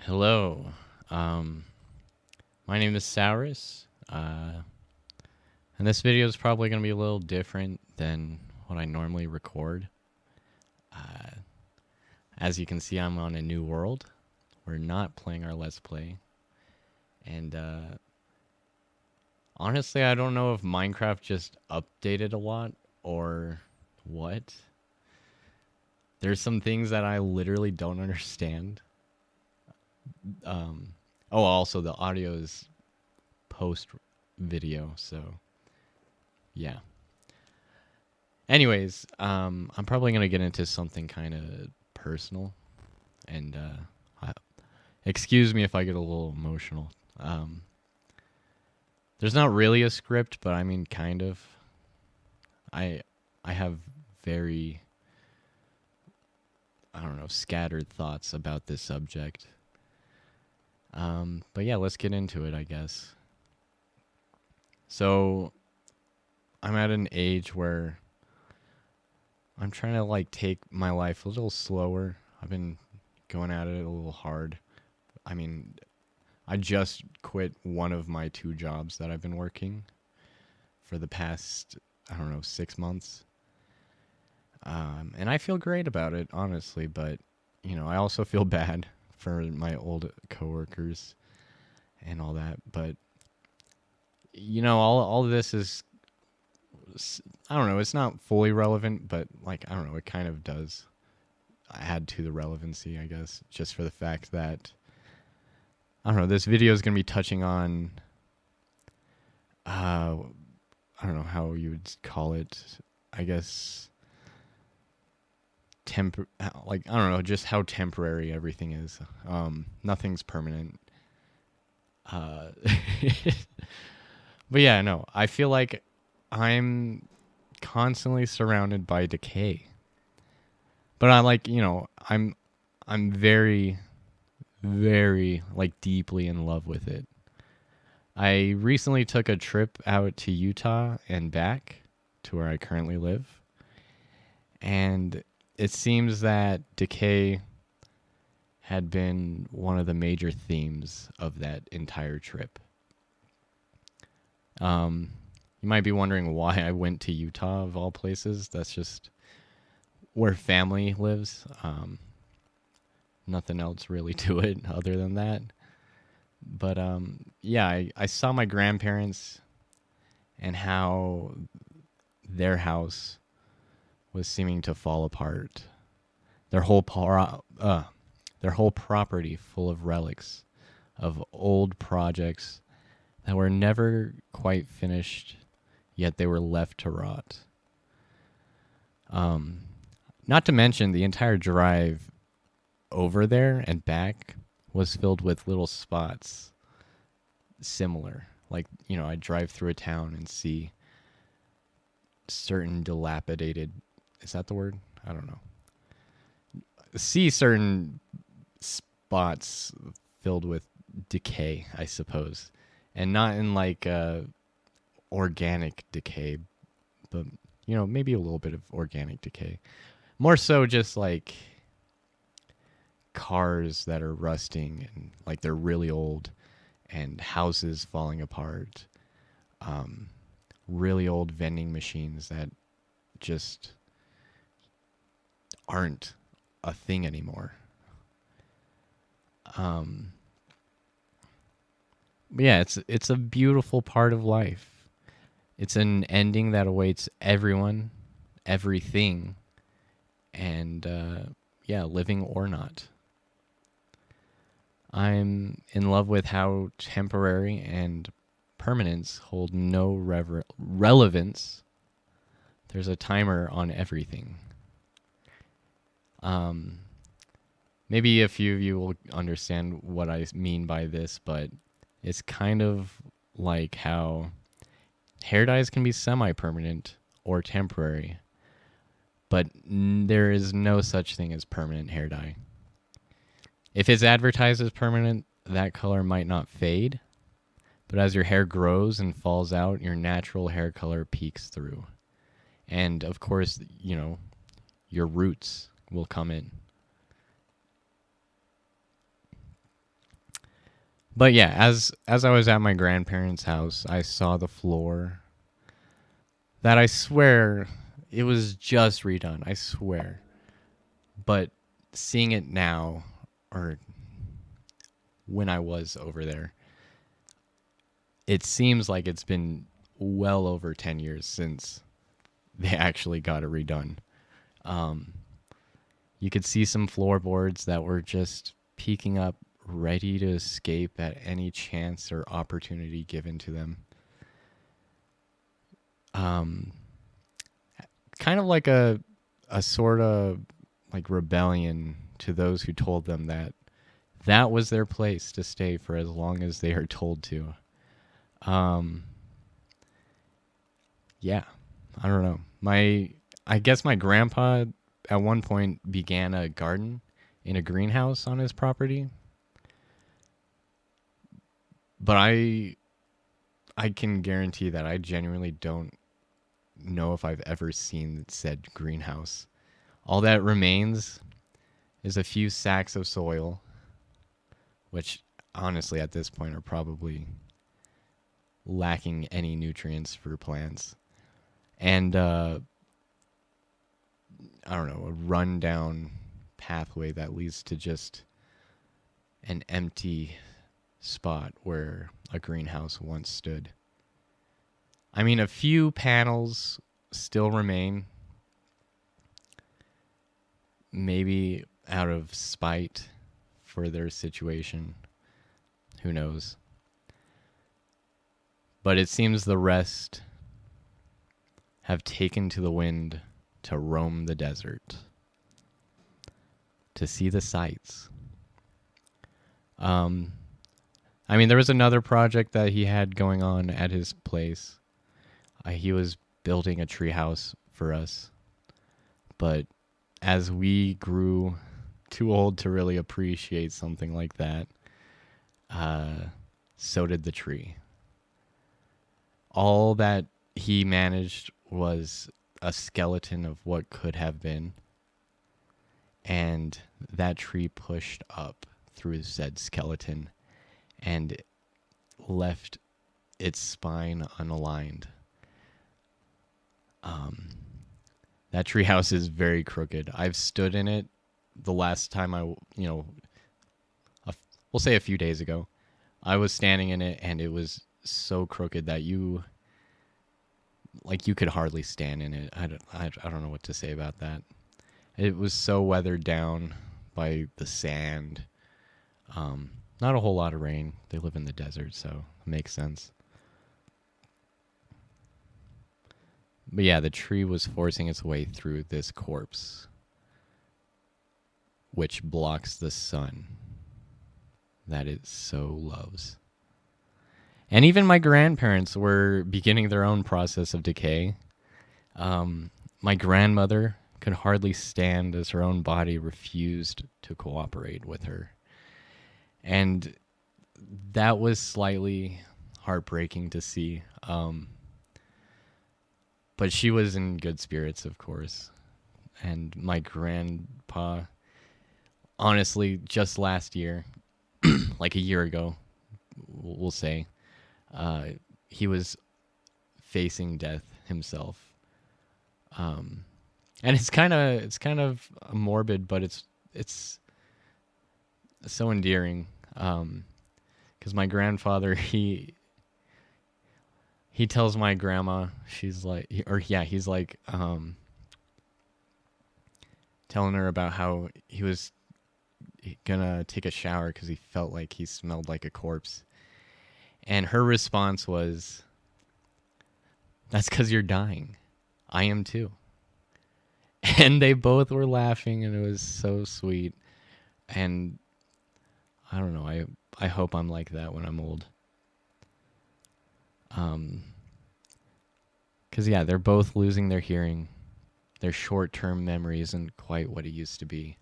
Hello. Um, my name is Saurus, and this video is probably going to be a little different than what I normally record. Uh, as you can see, I'm on a new world. We're not playing our Let's Play. And honestly, I don't know if Minecraft just updated a lot or what. There's some things that I literally don't understand. Also the audio is post video, so yeah. Anyways, I'm probably gonna get into something kind of personal, and excuse me if I get a little emotional. There's not really a script, but I mean, kind of. I have very, I don't know, scattered thoughts about this subject. But yeah, let's get into it, I guess. So, I'm at an age where I'm trying to take my life a little slower. I've been going at it a little hard. I mean, I just quit one of my 2 jobs that I've been working for the past, 6 months. And I feel great about it, honestly, but, I also feel bad for my old coworkers and all that. But, all of this is, I don't know, it's not fully relevant, but, it kind of does add to the relevancy, I guess, just for the fact that, this video is going to be touching on, I don't know how you would call it, I guess, just how temporary everything is. Nothing's permanent. But yeah, no, I feel like I'm constantly surrounded by decay. But I'm very, very, deeply in love with it. I recently took a trip out to Utah and back to where I currently live. And it seems that decay had been one of the major themes of that entire trip. You might be wondering why I went to Utah, of all places. That's just where family lives. Nothing else really to it other than that. But yeah, I saw my grandparents and how their house was seeming to fall apart. Their whole property full of relics of old projects that were never quite finished, yet they were left to rot. Not to mention the entire drive over there and back was filled with little spots similar. I drive through a town and see certain dilapidated, is that the word? I don't know. See certain spots filled with decay, I suppose. And not in organic decay, but, maybe a little bit of organic decay. More so just cars that are rusting and they're really old, and houses falling apart. Really old vending machines that just aren't a thing anymore. But yeah, it's a beautiful part of life. It's an ending that awaits everyone, everything, and yeah, living or not. I'm in love with how temporary and permanence hold no relevance. There's a timer on everything. Maybe a few of you will understand what I mean by this, but it's kind of like how hair dyes can be semi-permanent or temporary, but there is no such thing as permanent hair dye. If it's advertised as permanent, that color might not fade, but as your hair grows and falls out, your natural hair color peeks through. And of course, your roots will come in. But yeah, as I was at my grandparents' house, I saw the floor that I swear it was just redone. I swear. But seeing it now, or when I was over there, it seems like it's been well over 10 years since they actually got it redone. Um, you could see some floorboards that were just peeking up, ready to escape at any chance or opportunity given to them. Um, Kind of like a sort of like rebellion to those who told them that that was their place to stay for as long as they are told to. Um, yeah, I don't know. I guess my grandpa at one point began a garden in a greenhouse on his property, but I can guarantee that I genuinely don't know if I've ever seen said greenhouse. All that remains is a few sacks of soil, which honestly at this point are probably lacking any nutrients for plants, and I don't know, a rundown pathway that leads to just an empty spot where a greenhouse once stood. I mean, a few panels still remain, maybe out of spite for their situation. Who knows? But it seems the rest have taken to the wind to roam the desert, to see the sights. Um, I mean, there was another project that he had going on at his place. He was building a treehouse for us, but as we grew too old to really appreciate something like that, so did the tree. All that he managed was a skeleton of what could have been, and that tree pushed up through said skeleton and left its spine unaligned. That treehouse is very crooked. I've stood in it the last time we'll say a few days ago. I was standing in it, and it was so crooked that you could hardly stand in it. I don't know what to say about that. It was so weathered down by the sand. Not a whole lot of rain. They live in the desert, so it makes sense. But yeah, the tree was forcing its way through this corpse, which blocks the sun that it so loves. And even my grandparents were beginning their own process of decay. My grandmother could hardly stand as her own body refused to cooperate with her. And that was slightly heartbreaking to see. But she was in good spirits, of course. And my grandpa, honestly, just last year, like a year ago, we'll say, he was facing death himself. And it's kind of morbid, but it's so endearing. Because my grandfather, he tells my grandma, he's like telling her about how he was gonna take a shower because he felt like he smelled like a corpse. And her response was, "That's because you're dying. I am too." And they both were laughing, and it was so sweet. And I don't know, I hope I'm like that when I'm old. Because yeah, they're both losing their hearing. Their short-term memory isn't quite what it used to be.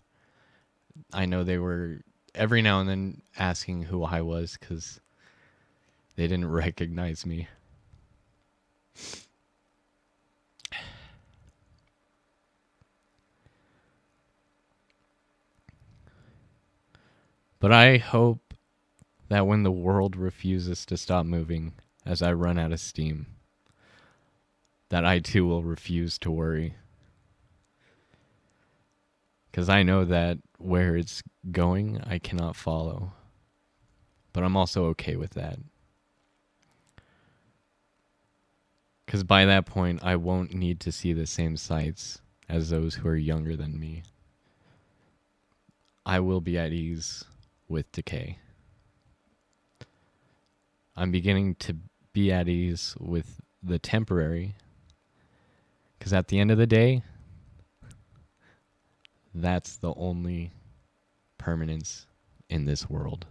I know they were every now and then asking who I was because they didn't recognize me. But I hope that when the world refuses to stop moving as I run out of steam, that I too will refuse to worry. Because I know that where it's going, I cannot follow. But I'm also okay with that. Because by that point, I won't need to see the same sights as those who are younger than me. I will be at ease with decay. I'm beginning to be at ease with the temporary. Because at the end of the day, that's the only permanence in this world.